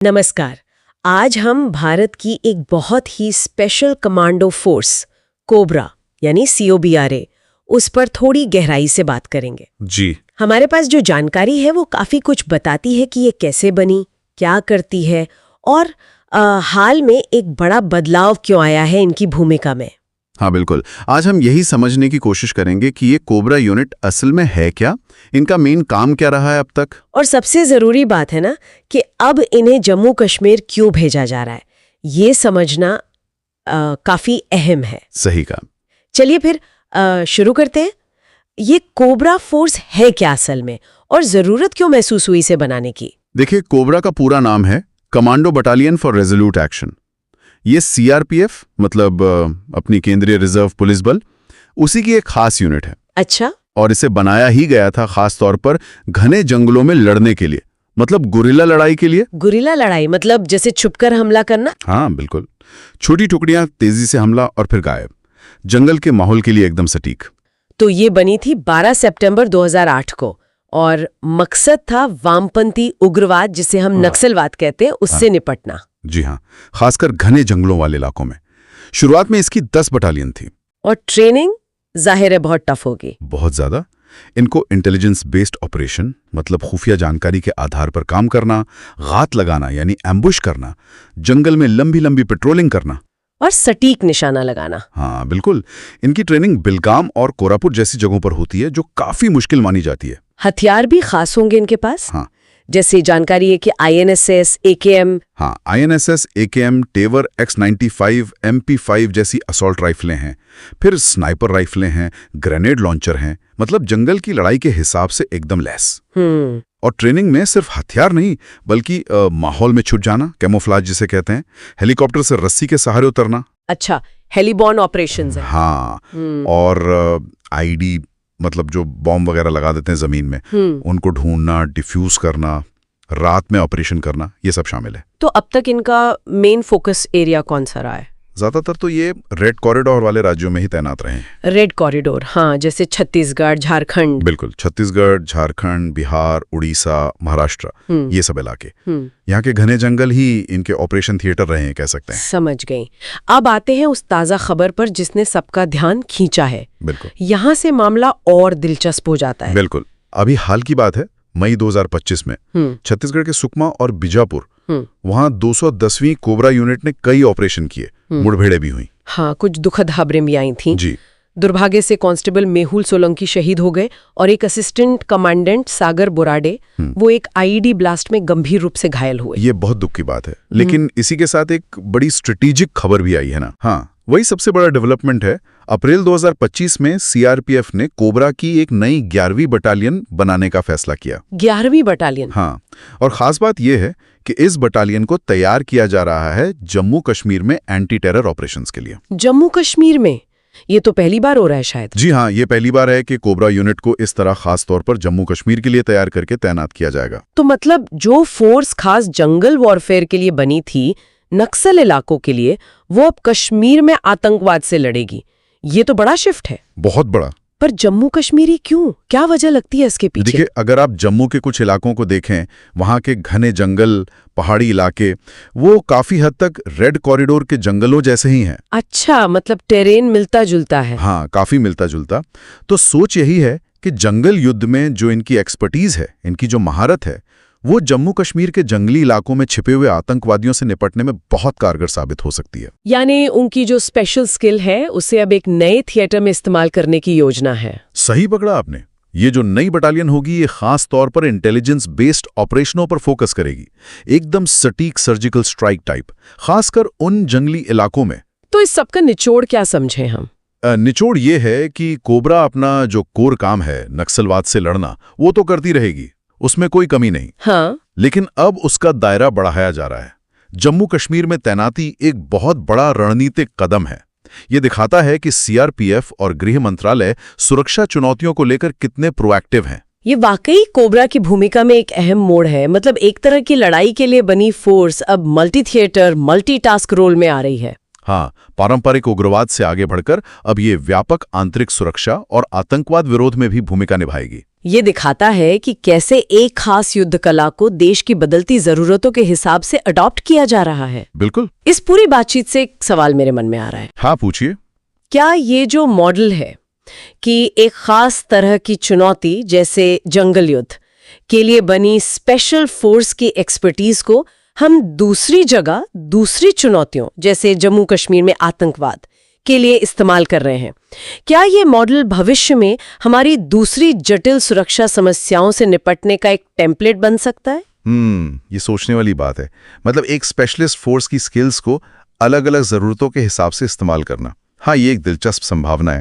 नमस्कार। आज हम भारत की एक बहुत ही स्पेशल कमांडो फोर्स कोबरा यानी COBRA उस पर थोड़ी गहराई से बात करेंगे। जी। हमारे पास जो जानकारी है वो काफी कुछ बताती है कि ये कैसे बनी, क्या करती है और हाल में एक बड़ा बदलाव क्यों आया है इनकी भूमिका में। हाँ बिल्कुल, आज हम यही समझने की कोशिश करेंगे कि ये कोबरा यूनिट असल में है क्या, इनका मेन काम क्या रहा है अब तक, और सबसे जरूरी बात है ना कि अब इन्हें जम्मू कश्मीर क्यों भेजा जा रहा है, ये समझना काफी अहम है। सही कहा। चलिए फिर शुरू करते हैं। ये कोबरा फोर्स है क्या असल में और जरूरत क्यों महसूस हुई इसे बनाने की? देखिए, कोबरा का पूरा नाम है commando battalion for resolute action. ये CRPF मतलब अपनी केंद्रीय रिजर्व पुलिस बल, उसी की एक खास यूनिट है। अच्छा। और इसे बनाया ही गया था खास तौर पर घने जंगलों में लड़ने के लिए, मतलब गुरिल्ला लड़ाई के लिए। गुरिल्ला लड़ाई मतलब जैसे छुपकर हमला करना? हाँ बिल्कुल, छोटी टुकड़ियां, तेजी से हमला और फिर गायब, जंगल के माहौल के लिए एकदम सटीक। तो ये बनी थी 12 सितंबर 2008 को और मकसद था वामपंथी उग्रवाद, जिसे हम नक्सलवाद कहते हैं, उससे निपटना। जी हाँ, खासकर घने जंगलों वाले इलाकों में। शुरुआत में इसकी 10 बटालियन थी। और ट्रेनिंग जाहिर है बहुत टफ होगी। बहुत ज्यादा। इनको इंटेलिजेंस बेस्ड ऑपरेशन मतलब खुफिया जानकारी के आधार पर काम करना, घात लगाना यानी एम्बुश करना, जंगल में लंबी लंबी पेट्रोलिंग करना और सटीक निशाना लगाना। हाँ बिल्कुल। इनकी ट्रेनिंग बिलगाम और कोरापुट जैसी जगहों पर होती है, जो काफी मुश्किल मानी जाती है। हथियार भी खास होंगे इनके पास। हाँ, जैसे जानकारी है कि INSS, AKM। हाँ, INSS, AKM, टेवर, X95, MP5 जैसी असॉल्ट राइफलें हैं, फिर स्नाइपर राइफलें हैं, ग्रेनेड लॉन्चर हैं, मतलब जंगल की लड़ाई के हिसाब से एकदम लैस। और ट्रेनिंग में सिर्फ हथियार नहीं, बल्कि माहौल में छुप जाना, कैमोफ्लाज जिसे कहते हैं, हेलीकॉप्टर से रस्सी के सहारे उतरना। अच्छा, हेलीबॉर्न ऑपरेशंस है। हाँ, और ID मतलब जो बॉम्ब वगैरह लगा देते हैं जमीन में, उनको ढूंढना, डिफ्यूज करना, रात में ऑपरेशन करना, ये सब शामिल है। तो अब तक इनका मेन फोकस एरिया कौन सा रहा है? ज्यादातर तो ये रेड कॉरिडोर वाले राज्यों में ही तैनात रहे हैं। रेड कॉरिडोर, हाँ, जैसे छत्तीसगढ़, झारखंड। बिल्कुल, छत्तीसगढ़, झारखंड, बिहार, उड़ीसा, महाराष्ट्र, ये सब इलाके। यहाँ के घने जंगल ही इनके ऑपरेशन थिएटर रहे हैं, कह सकते हैं। समझ गई। अब आते हैं उस ताजा खबर पर जिसने सबका ध्यान खींचा है। बिल्कुल, यहाँ से मामला और दिलचस्प हो जाता है। बिल्कुल। अभी हाल की बात है, मई 2025 में छत्तीसगढ़ के सुकमा और बीजापुर, वहां 210वीं कोबरा यूनिट ने कई ऑपरेशन किए, मुठभेड़ें भी हुई। हाँ, कुछ दुखद खबरें भी आई थीं। जी। दुर्भाग्य से कांस्टेबल मेहुल सोलंकी शहीद हो गए और एक असिस्टेंट कमांडेंट सागर बोराडे, वो एक IED ब्लास्ट में गंभीर रूप से घायल हुए। ये बहुत दुख की बात है, लेकिन इसी के साथ एक बड़ी स्ट्रेटेजिक खबर भी आई है ना। हाँ, वही सबसे बड़ा डेवलपमेंट है। अप्रैल 2025 में CRPF ने कोबरा की एक नई 11वीं बटालियन बनाने का फैसला किया। 11वीं बटालियन? हाँ, और खास बात यह है कि इस बटालियन को तैयार किया जा रहा है जम्मू कश्मीर में एंटी टेरर ऑपरेशंस के लिए। जम्मू कश्मीर में? ये तो पहली बार हो रहा है शायद। जी हाँ, ये पहली बार है कि कोबरा यूनिट को इस तरह खास तौर पर जम्मू कश्मीर के लिए तैयार करके तैनात किया जाएगा। तो मतलब जो फोर्स खास जंगल वॉरफेयर के लिए बनी थी, नक्सल इलाकों के लिए, वो अब कश्मीर में आतंकवाद से लड़ेगी। ये तो बड़ा शिफ्ट है। बहुत बड़ा। पर जम्मू कश्मीर ही क्यों? क्या वजह लगती है इसके पीछे? देखिए, अगर आप जम्मू के कुछ इलाकों को देखें, वहां के घने जंगल, पहाड़ी इलाके, वो काफी हद तक रेड कॉरिडोर के जंगलों जैसे ही हैं। अच्छा, मतलब टेरेन मिलता जुलता है। हाँ, काफी मिलता जुलता। तो सोच यही है कि जंगल युद्ध में जो इनकी एक्सपर्टीज है, इनकी जो महारत है, वो जम्मू कश्मीर के जंगली इलाकों में छिपे हुए आतंकवादियों से निपटने में बहुत कारगर साबित हो सकती है। यानी उनकी जो स्पेशल स्किल है उसे अब एक नए थिएटर में इस्तेमाल करने की योजना है। सही पकड़ा आपने। ये जो नई बटालियन होगी, ये खास तौर पर इंटेलिजेंस बेस्ड ऑपरेशनों पर फोकस करेगी, एकदम सटीक सर्जिकल स्ट्राइक टाइप, खासकर उन जंगली इलाकों में। तो इस सबका निचोड़ क्या समझें हम? निचोड़ ये है कि कोबरा अपना जो कोर काम है, नक्सलवाद से लड़ना, वो तो करती रहेगी, उसमें कोई कमी नहीं। हाँ, लेकिन अब उसका दायरा बढ़ाया जा रहा है। जम्मू कश्मीर में तैनाती एक बहुत बड़ा रणनीतिक कदम है। ये दिखाता है कि CRPF और गृह मंत्रालय सुरक्षा चुनौतियों को लेकर कितने प्रोएक्टिव हैं। ये वाकई कोबरा की भूमिका में एक अहम मोड़ है। मतलब एक तरह की लड़ाई के लिए बनी फोर्स अब मल्टी थिएटर, मल्टीटास्क रोल में आ रही है। हाँ, पारंपरिक उग्रवाद से आगे बढ़कर अब ये व्यापक आंतरिक सुरक्षा और आतंकवाद विरोध में भी भूमिका निभाएगी। ये दिखाता है कि कैसे एक खास युद्ध कला को देश की बदलती जरूरतों के हिसाब से अडॉप्ट किया जा रहा है। बिल्कुल। इस पूरी बातचीत से एक सवाल मेरे मन में आ रहा है। हाँ, पूछिए। क्या ये जो मॉडल है कि एक खास तरह की चुनौती जैसे जंगल युद्ध के लिए बनी स्पेशल फोर्स की एक्सपर्टीज को हम दूसरी जगह दूसरी चुनौतियों जैसे जम्मू कश्मीर में आतंकवाद के लिए इस्तेमाल कर रहे हैं, क्या ये मॉडल भविष्य में हमारी दूसरी जटिल सुरक्षा समस्याओं से निपटने का एक टेम्पलेट बन सकता है? ये सोचने वाली बात है। मतलब एक स्पेशलिस्ट फोर्स की स्किल्स को अलग अलग जरूरतों के हिसाब से इस्तेमाल करना। हाँ, ये एक दिलचस्प संभावना है।